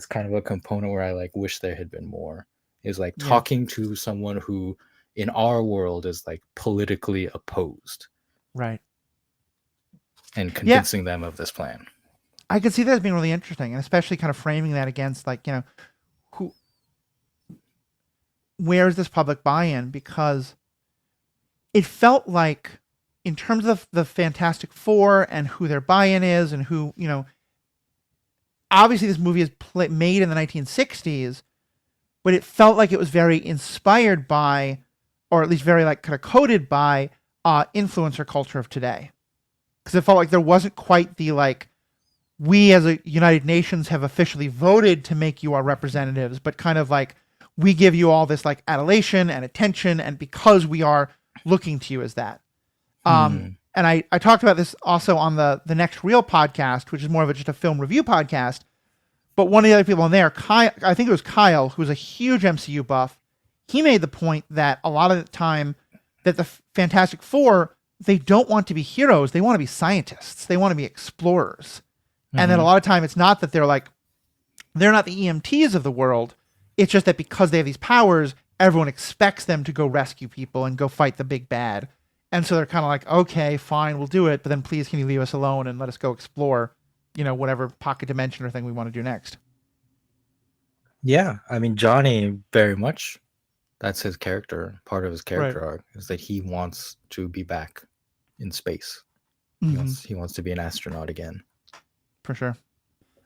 kind of a component where I like wish there had been more, is like Yeah. talking to someone who in our world is like politically opposed Right. and Yeah. convincing them of this plan. I could see that as being really interesting, and especially kind of framing that against like, who where is this public buy-in? Because it felt like, in terms of the Fantastic Four and who their buy-in is, and who, obviously this movie is made in the 1960s, but it felt like it was very inspired by, or at least very like kind of coded by, influencer culture of today. Because it felt like there wasn't quite the like, we as a United Nations have officially voted to make you our representatives, but kind of like, we give you all this like adulation and attention, and because we are looking to you as that. And I talked about this also on the Next Reel podcast, which is more of just a film review podcast. But one of the other people in there, Kyle, I think it was Kyle, who's a huge MCU buff, he made the point that a lot of the time that the Fantastic Four, they don't want to be heroes. They want to be scientists. They want to be explorers. And then a lot of time it's not that they're not the EMTs of the world. It's just that because they have these powers, everyone expects them to go rescue people and go fight the big bad. And so they're kind of like, okay, fine, we'll do it, but then please can you leave us alone and let us go explore, whatever pocket dimension or thing we want to do next. Yeah, I mean Johnny very much, that's his character. Part of his Right. character arc is that he wants to be back in space. Mm-hmm. He wants to be an astronaut again. For sure.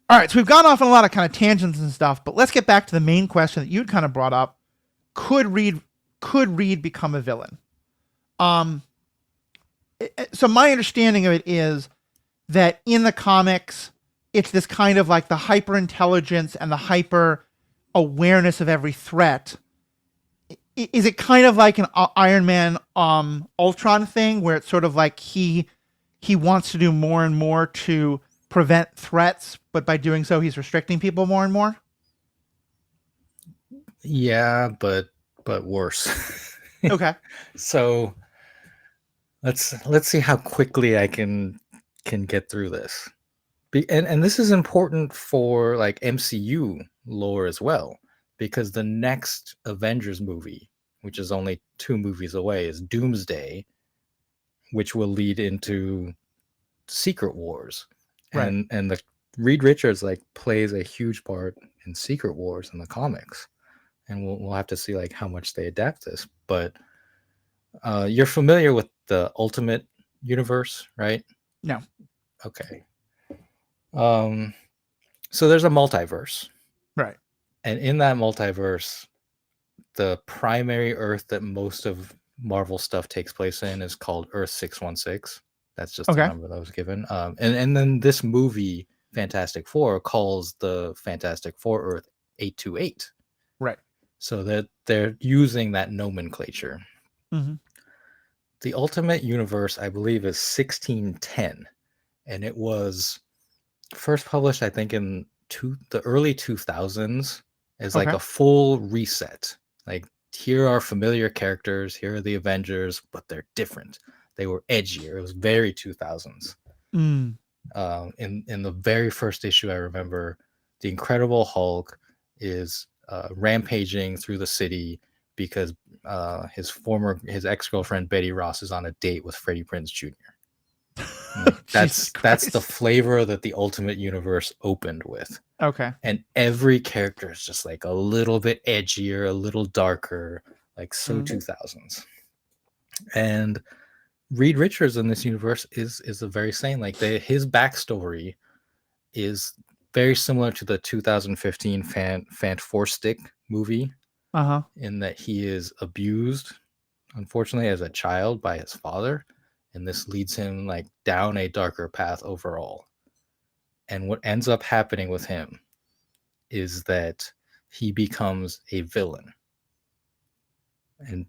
All right, so we've gone off on a lot of kind of tangents and stuff, but let's get back to the main question that you'd kind of brought up. Could Reed become a villain? So my understanding of it is that in the comics, it's this kind of like the hyper intelligence and the hyper awareness of every threat. Is it kind of like an Iron Man Ultron thing, where it's sort of like he wants to do more and more to prevent threats, but by doing so he's restricting people more and more? Yeah, but worse. Okay. So let's see how quickly I can get through this. And this is important for like MCU lore as well, because the next Avengers movie, which is only 2 movies away, is Doomsday, which will lead into Secret Wars. Right. And the Reed Richards like plays a huge part in Secret Wars in the comics. And we'll have to see like how much they adapt this. But you're familiar with the Ultimate Universe, right? No. Okay. So there's a multiverse. Right. And in that multiverse, the primary Earth that most of Marvel stuff takes place in is called Earth 616. That's just the Okay. number that was given. And then this movie, Fantastic Four, calls the Fantastic Four Earth 828. Right. So that they're using that nomenclature. Mm-hmm. The Ultimate Universe, I believe, is 1610, and it was first published, I think, in the early 2000s as like Okay. a full reset. Like, here are familiar characters, here are the Avengers, but they're different. They were edgier. It was very 2000s. Mm. In the very first issue, I remember the Incredible Hulk is rampaging through the city because his ex girlfriend Betty Ross is on a date with Freddie Prinze Jr. Like Jesus that's the Christ. flavor that the Ultimate Universe opened with, Okay. and every character is just like a little bit edgier, a little darker, like so Mm. 2000s. And Reed Richards in this universe is the very same. Like his backstory is very similar to the 2015 Fantastic movie, Uh-huh. in that he is abused, unfortunately, as a child by his father, and this leads him like down a darker path overall. And what ends up happening with him is that he becomes a villain.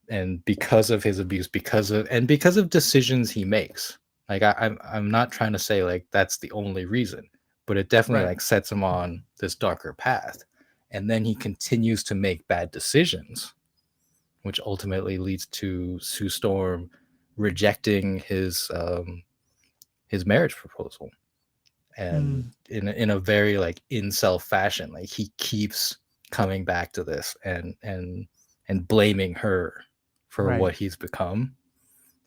And because of his abuse, because of decisions he makes. Like I'm not trying to say like that's the only reason, but it definitely Right. like sets him on this darker path. And then he continues to make bad decisions, which ultimately leads to Sue Storm rejecting his marriage proposal, and Mm. in a very like incel fashion. Like he keeps coming back to this and blaming her for Right. what he's become.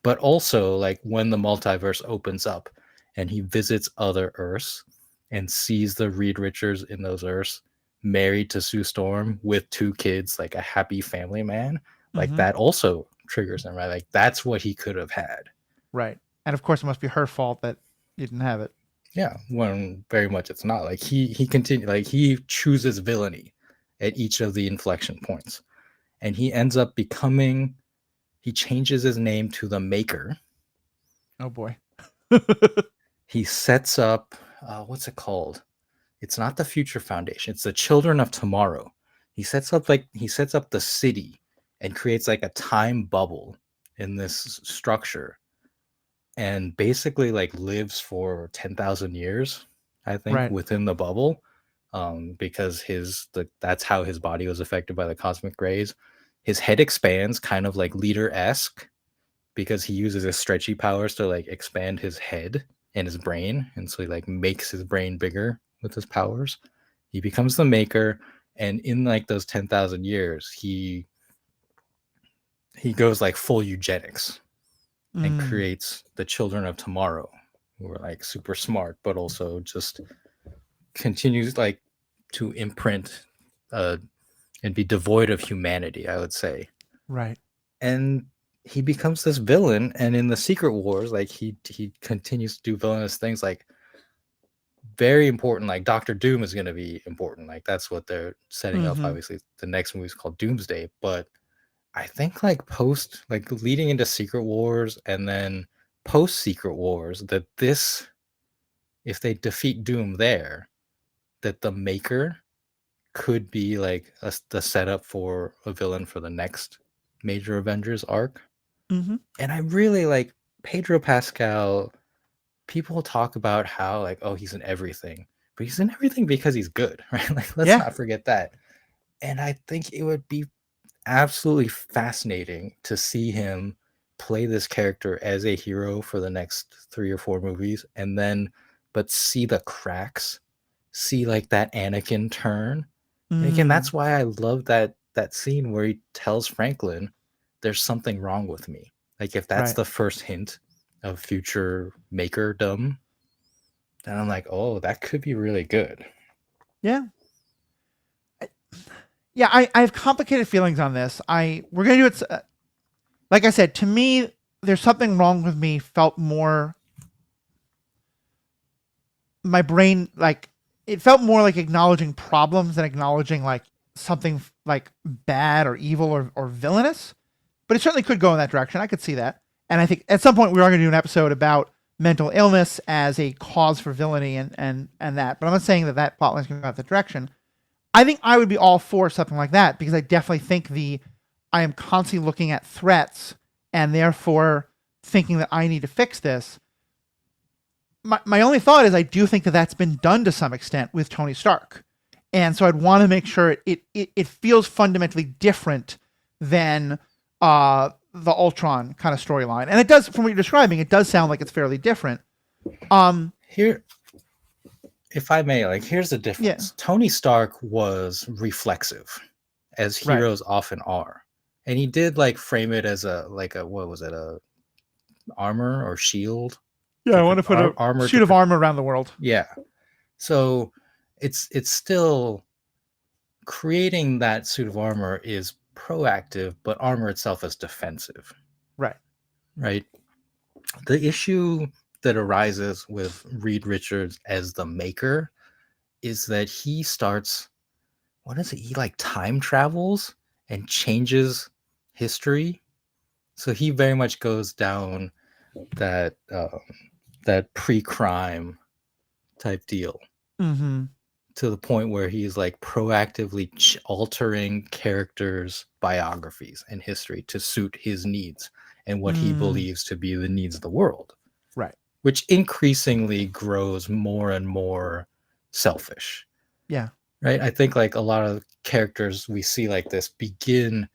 But also, like, when the multiverse opens up and he visits other Earths and sees the Reed Richards in those Earths married to Sue Storm with two kids, like a happy family man, like Mm-hmm. that also triggers him, right? Like that's what he could have had. Right. And of course it must be her fault that you didn't have it. Yeah, when very much it's not. Like he continue like he chooses villainy at each of the inflection points. And he ends up becoming, he changes his name to the Maker. Oh boy. He sets up what's it called? It's not the Future Foundation. It's the Children of Tomorrow. He sets up the city and creates like a time bubble in this structure, and basically like lives for 10,000 years, I think, Right. within the bubble, because that's how his body was affected by the cosmic rays. His head expands, kind of like Leader esque, because he uses his stretchy powers to like expand his head and his brain, and so he like makes his brain bigger with his powers. He becomes the Maker, and in like those 10,000 years, he goes like full eugenics and Mm. creates the Children of Tomorrow, who are like super smart, but also just continues like to imprint uh, and be devoid of humanity, I would say. Right. And he becomes this villain, and in the Secret Wars, like he continues to do villainous things, like very important. Like Doctor Doom is going to be important. Like that's what they're setting up. Mm-hmm. Obviously, the next movie is called Doomsday, but I think like post, like leading into Secret Wars and then post Secret Wars, that this, if they defeat Doom there, that the Maker could be like the setup for a villain for the next major Avengers arc. Mm-hmm. And I really like Pedro Pascal. People talk about how like, oh, he's in everything, but he's in everything because he's good, right? Like let's Yeah. not forget that. And I think it would be absolutely fascinating to see him play this character as a hero for the next 3 or 4 movies, and then but see the cracks, see like that Anakin turn. And again, Mm. that's why I love that scene where he tells Franklin there's something wrong with me. Like if that's Right. the first hint of future makerdom, then I'm like, oh, that could be really good. Yeah. I- Yeah, I have complicated feelings on this. We're gonna do it. Like I said, to me, there's something wrong with me. Felt more my brain like it felt more like acknowledging problems than acknowledging like something like bad or evil or villainous. but it certainly could go in that direction. I could see that. And I think at some point we are going to do an episode about mental illness as a cause for villainy and that. But I'm not saying that plotline is going to go that direction. I think I would be all for something like that because I definitely think I am constantly looking at threats and therefore thinking that I need to fix this. My only thought is I do think that that's been done to some extent with Tony Stark. And so I'd want to make sure it feels fundamentally different than the Ultron kind of storyline. And it does, from what you're describing, it does sound like it's fairly different. Here, if I may, like, here's the difference. Yeah. Tony Stark was reflexive, as heroes often are. And he did like frame it as a what was it, a armor or shield? Yeah, I want to put a suit of armor around the world. Yeah. So it's still creating that suit of armor is proactive, but armor itself is defensive. Right. The issue that arises with Reed Richards as the Maker is that he starts, what is it? He like time travels and changes history. So he very much goes down that pre-crime type deal. Mm-hmm. To the point where he's like proactively altering characters' biographies and history to suit his needs and what he believes to be the needs of the world. Right. Which increasingly grows more and more selfish. Yeah. Right. I think like a lot of characters we see like this begin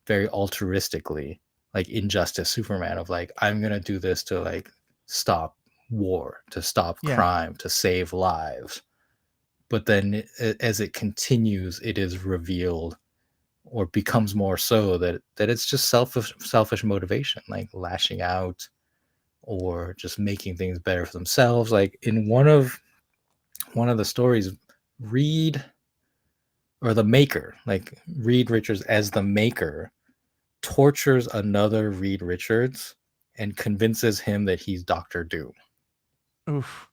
very altruistically, like Injustice Superman, of like, I'm going to do this to like stop war, to stop crime, to save lives. But then as it continues, it is revealed or becomes more so that it's just selfish motivation, like lashing out or just making things better for themselves. Like in one of the stories, Reed, or the Maker, like Reed Richards as the Maker, tortures another Reed Richards and convinces him that he's Dr. Doom. Oof.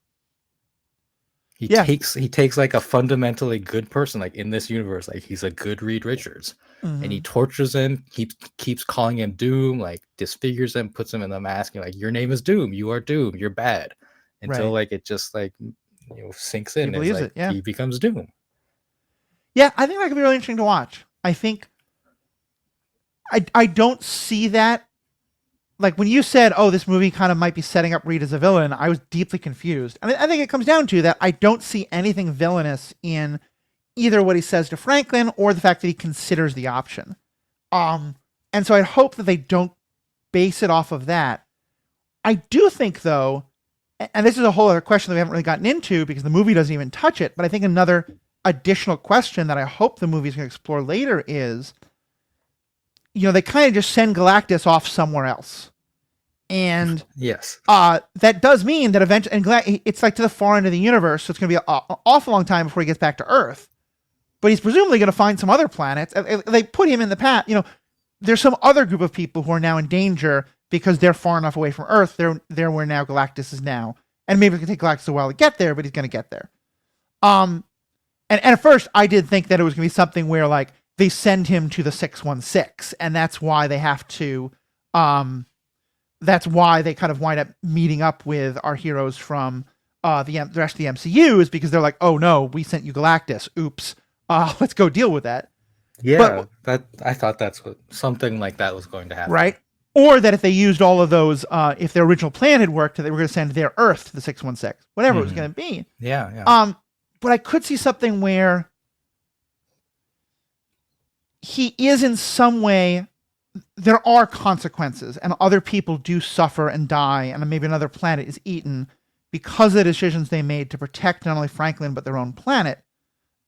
He takes like a fundamentally good person, like in this universe, like he's a good Reed Richards, and he tortures him. He keeps calling him Doom, like disfigures him, puts him in the mask, and like, your name is Doom, you are Doom, you're bad, until like it just like sinks in. He believes like, it. Yeah, he becomes Doom. Yeah, I think that could be really interesting to watch. I think I don't see that. Like when you said, "Oh, this movie kind of might be setting up Reed as a villain," I was deeply confused. I mean, I think it comes down to that I don't see anything villainous in either what he says to Franklin or the fact that he considers the option. And so I'd hope that they don't base it off of that. I do think, though, and this is a whole other question that we haven't really gotten into because the movie doesn't even touch it, but I think another additional question that I hope the movie is going to explore later is, they kind of just send Galactus off somewhere else. And yes, that does mean that eventually, and it's like to the far end of the universe, so it's going to be an awful long time before he gets back to Earth. But he's presumably going to find some other planets. They put him in the path. There's some other group of people who are now in danger because they're far enough away from Earth. They're where now Galactus is now. And maybe it's going to take Galactus a while to get there, but he's going to get there. And at first, I did think that it was going to be something where, like, they send him to the 616, and that's why they have to, that's why they kind of wind up meeting up with our heroes from the rest of the MCU, is because they're like, oh no, we sent you Galactus. Oops. Let's go deal with that. Yeah, I thought that's what something like that was going to happen. Right. Or that if they used all of those, if their original plan had worked, they were going to send their Earth to the 616, whatever it was going to be. Yeah. But I could see something where he is in some way, there are consequences and other people do suffer and die, and maybe another planet is eaten because of the decisions they made to protect not only Franklin, but their own planet.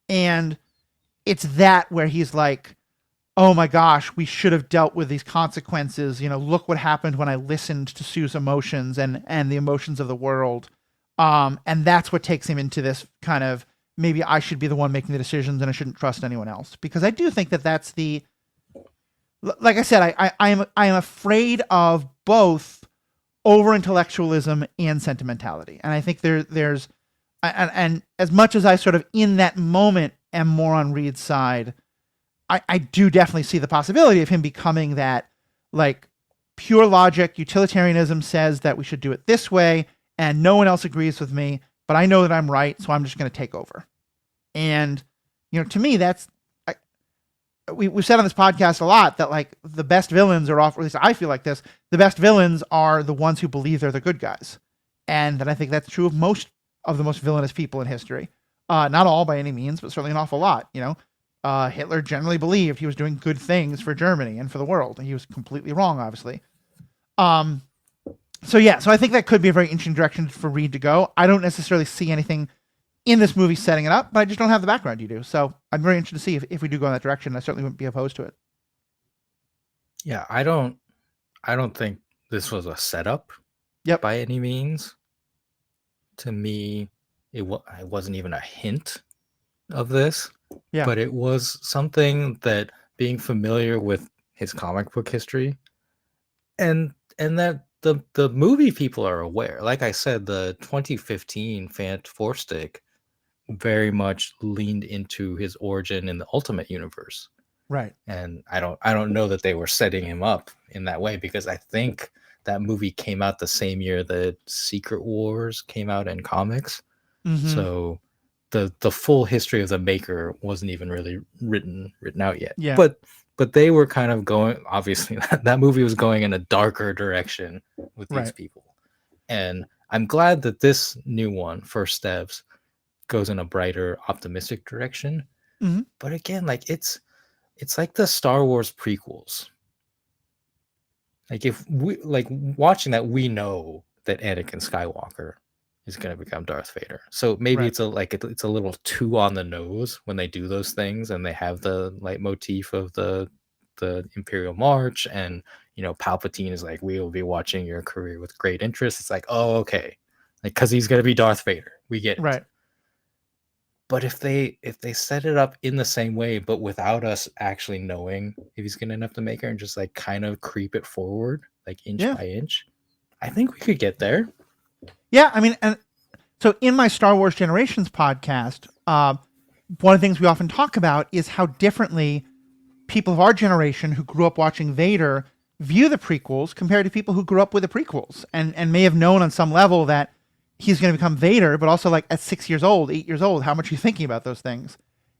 And it's that where he's like, oh my gosh, we should have dealt with these consequences. Look what happened when I listened to Sue's emotions and the emotions of the world. And that's what takes him into this kind of, maybe I should be the one making the decisions and I shouldn't trust anyone else. Because I do think that that's like I said, I am afraid of both over-intellectualism and sentimentality. And I think there's, and as much as I sort of in that moment am more on Reed's side, I do definitely see the possibility of him becoming that like pure logic, utilitarianism says that we should do it this way, and no one else agrees with me, but I know that I'm right, so I'm just going to take over. And, to me, that's, we've said on this podcast a lot that like the best villains are often, at least I feel like this, the best villains are the ones who believe they're the good guys. And that I think that's true of most of the most villainous people in history. Not all by any means, but certainly an awful lot. Hitler generally believed he was doing good things for Germany and for the world, and he was completely wrong, obviously. So I think that could be a very interesting direction for Reed to go. I don't necessarily see anything in this movie setting it up, but I just don't have the background you do. So I'm very interested to see if we do go in that direction. I certainly wouldn't be opposed to it. Yeah, I don't think this was a setup by any means. To me, it wasn't even a hint of this. Yeah. But it was something that, being familiar with his comic book history and that the movie people are aware. Like I said, the 2015 Four Stick very much leaned into his origin in the Ultimate Universe. Right. And I don't know that they were setting him up in that way, because I think that movie came out the same year that Secret Wars came out in comics. Mm-hmm. So the full history of the Maker wasn't even really written out yet. Yeah. But they were kind of going, obviously that movie was going in a darker direction with these people. And I'm glad that this new one, First Steps, goes in a brighter, optimistic direction. Mm-hmm. But again, like it's like the Star Wars prequels. Like, if we like watching that, we know that Anakin Skywalker is going to become Darth Vader. So maybe it's a little too on the nose when they do those things, and they have the leitmotif of the Imperial March, and Palpatine is like, we will be watching your career with great interest. It's like, oh, okay, like, because he's going to be Darth Vader, we get it. Right. But if they set it up in the same way, but without us actually knowing if he's going to end up the Maker, and just like kind of creep it forward, like inch by inch, I think we could get there. Yeah, I mean, and so in my Star Wars Generations podcast, one of the things we often talk about is how differently people of our generation who grew up watching Vader view the prequels compared to people who grew up with the prequels, and may have known on some level that he's going to become Vader, but also like at 6 years old, 8 years old, how much are you thinking about those things?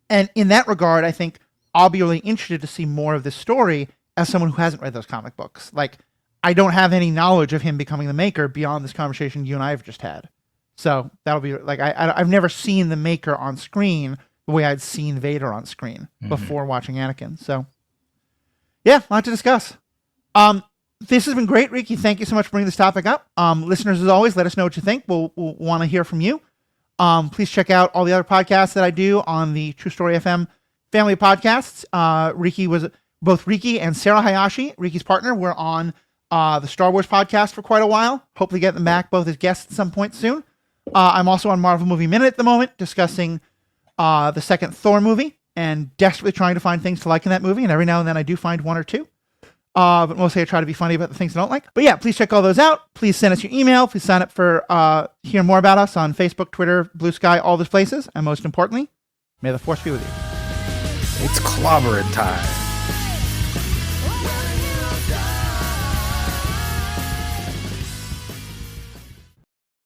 And in that regard, I think I'll be really interested to see more of this story as someone who hasn't read those comic books. Like, I don't have any knowledge of him becoming the Maker beyond this conversation you and I have just had. So that'll be like, I've never seen the Maker on screen the way I'd seen Vader on screen before watching Anakin. So yeah, a lot to discuss. This has been great, Riki. Thank you so much for bringing this topic up. Listeners, as always, let us know what you think. We'll want to hear from you. Please check out all the other podcasts that I do on the True Story FM family of podcasts. Both Riki and Sarah Hayashi, Riki's partner, were on the Star Wars podcast for quite a while. Hopefully get them back both as guests at some point soon. I'm also on Marvel Movie Minute at the moment, discussing the second Thor movie, and desperately trying to find things to like in that movie. And every now and then I do find one or two. But mostly I try to be funny about the things I don't like. But yeah, please check all those out. Please send us your email. Please sign up for hear more about us on Facebook, Twitter, Blue Sky, all those places. And most importantly, may the Force be with you. It's clobbering time.